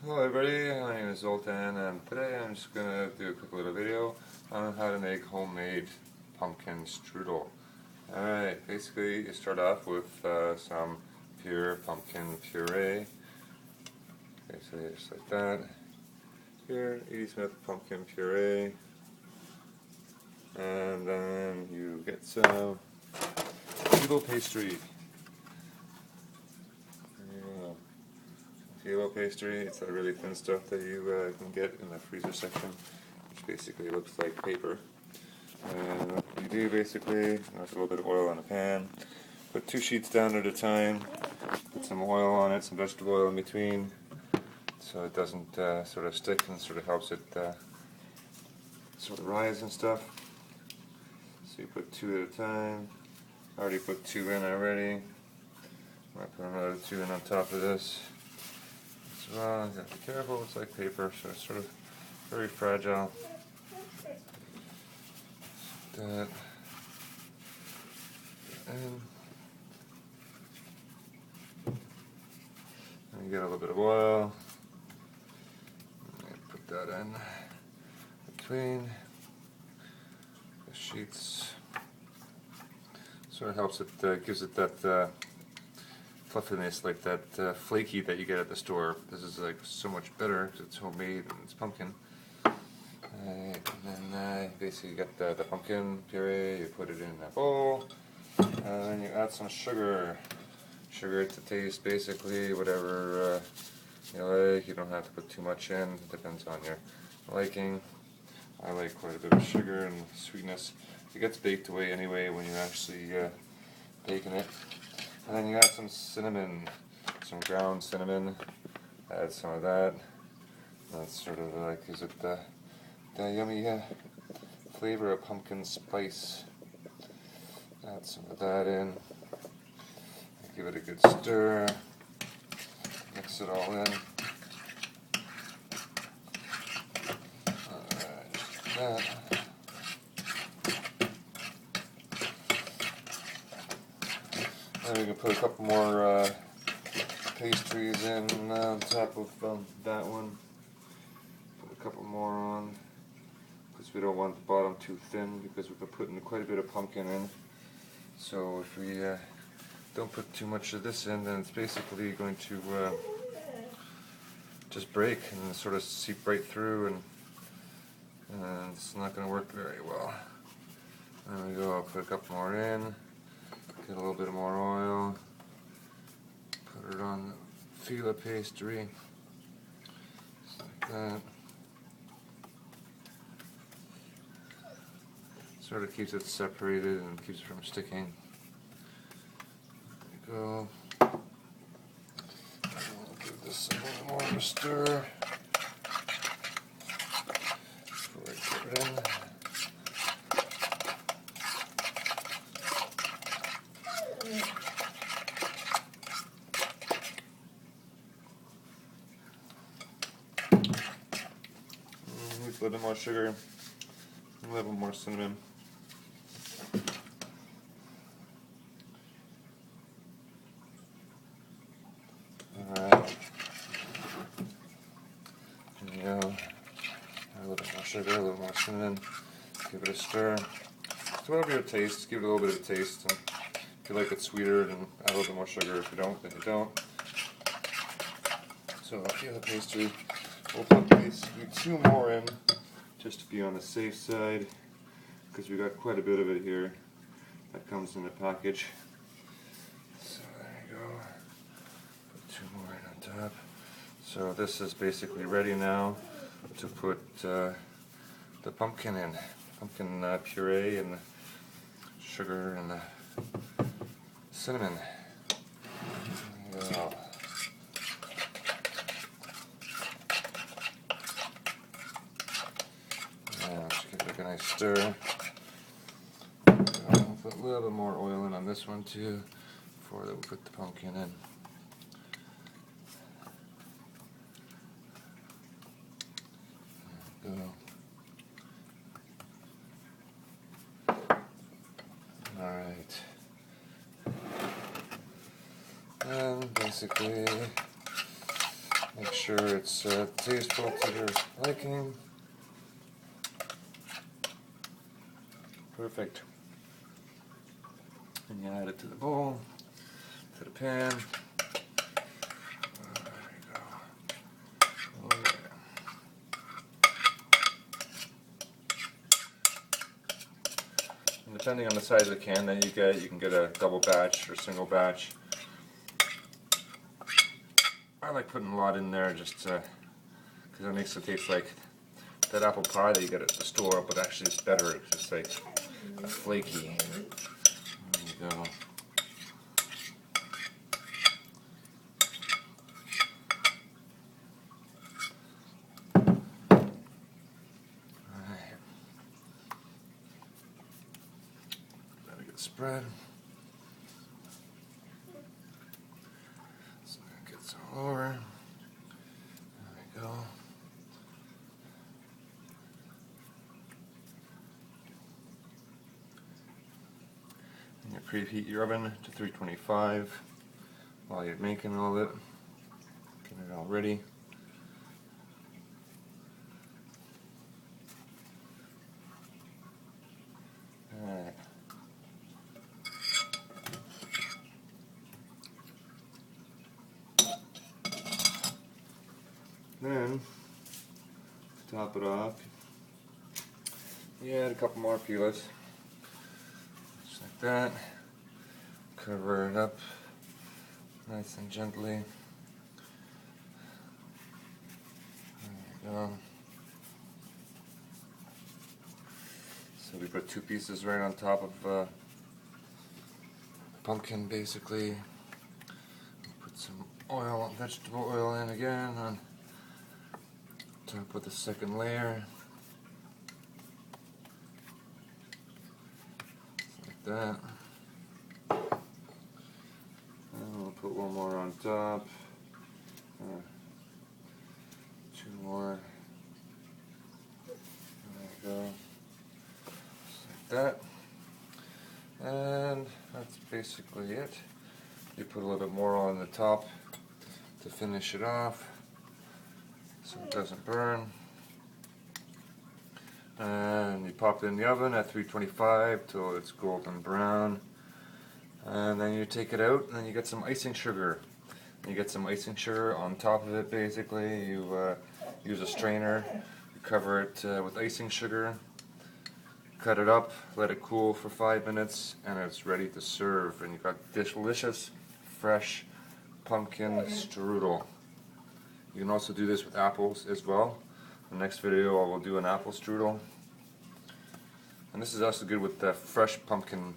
Hello everybody, my name is Zoltan and today I'm just going to do a quick little video on how to make homemade pumpkin strudel. Alright, basically you start off with some pure pumpkin puree, basically just like that. Here, Edie Smith pumpkin puree, and then you get some Strudel pastry. Phyllo pastry, it's that really thin stuff that you can get in the freezer section, which basically looks like paper. And what you do basically, there's a little bit of oil on the pan, put 2 sheets down at a time, put some oil on it, some vegetable oil in between, so it doesn't sort of stick and sort of helps it sort of rise and stuff. So you put 2 at a time. I already put 2 in already. I might put another 2 in on top of this. Well, you have to be careful, it's like paper, so it's sort of very fragile. That. And you get a little bit of oil. And put that in between the sheets. Sort of helps it, gives it that fluffiness, like that flaky that you get at the store. This is like so much better because it's homemade and it's pumpkin. And then basically you get the pumpkin puree, you put it in a bowl, and then you add some sugar. Sugar to taste, basically, whatever you like. You don't have to put too much in, it depends on your liking. I like quite a bit of sugar and sweetness. It gets baked away anyway when you're actually baking it. And then you add some cinnamon, some ground cinnamon, add some of that. That's sort of like, gives it the yummy flavor of pumpkin spice. Add some of that in. Give it a good stir. Mix it all in. Alright, just like that. And we can put a couple more pastries in on top of that one. Put a couple more on, because we don't want the bottom too thin, because we've been putting quite a bit of pumpkin in. So if we don't put too much of this in, then it's basically going to just break and sort of seep right through, and it's not going to work very well. There we go, I'll put a couple more in. Get a little bit more oil, put it on the Phyllo pastry, just like that. Sort of keeps it separated and keeps it from sticking. There we go. I'll give this a little more of a stir before I put it in. A little bit more sugar, a little bit more cinnamon. Alright. There you go. Add a little bit more sugar, a little more cinnamon. Give it a stir. So whatever your taste, give it a little bit of taste. And if you like it sweeter, then add a little bit more sugar. If you don't, then you don't. So I'll give the pastry. We'll put basically 2 more in, just to be on the safe side, because we got quite a bit of it here that comes in the package. So there you go. Put 2 more in on top. So this is basically ready now to put the pumpkin in. Pumpkin puree and the sugar and the cinnamon. There you go. Give it a nice stir. I'll put a little bit more oil in on this one too before we put the pumpkin in. There we go. Alright. And basically make sure it's tasteful to your liking. Perfect. And you add it to the bowl, to the pan. There you go. Oh, yeah. And depending on the size of the can that you can get a double batch or single batch. I like putting a lot in there just because it makes it taste like that apple pie that you get at the store, but actually it's better. It's just like flaky. There you go. Alright. Let it get spread. So it gets all over. There we go. And you preheat your oven to 325 while you're making all of it. Get it all ready. Alright. Then, to top it off, you add a couple more peelers. Just like that. Cover it up nice and gently. There you go. So we put 2 pieces right on top of pumpkin, basically. Put some oil, vegetable oil in again on top of the second layer. Just like that. And we'll put one more on top. 2 more. There you go. Just like that. And that's basically it. You put a little bit more on the top to finish it off so it doesn't burn. And you pop it in the oven at 325 till it's golden brown. And then you take it out and then you get some icing sugar. And you get some icing sugar on top of it, basically. You use a strainer, you cover it with icing sugar, cut it up, let it cool for 5 minutes, and it's ready to serve. And you've got delicious, fresh pumpkin strudel. You can also do this with apples as well. In the next video I will do an apple strudel. And this is also good with fresh pumpkin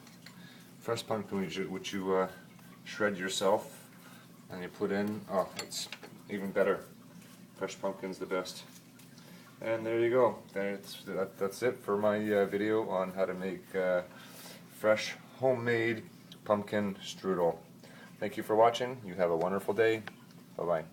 which you shred yourself and you put in. Oh, it's even better. Fresh pumpkin's the best. And there you go. That's it for my video on how to make fresh homemade pumpkin strudel. Thank you for watching. You have a wonderful day. Bye bye.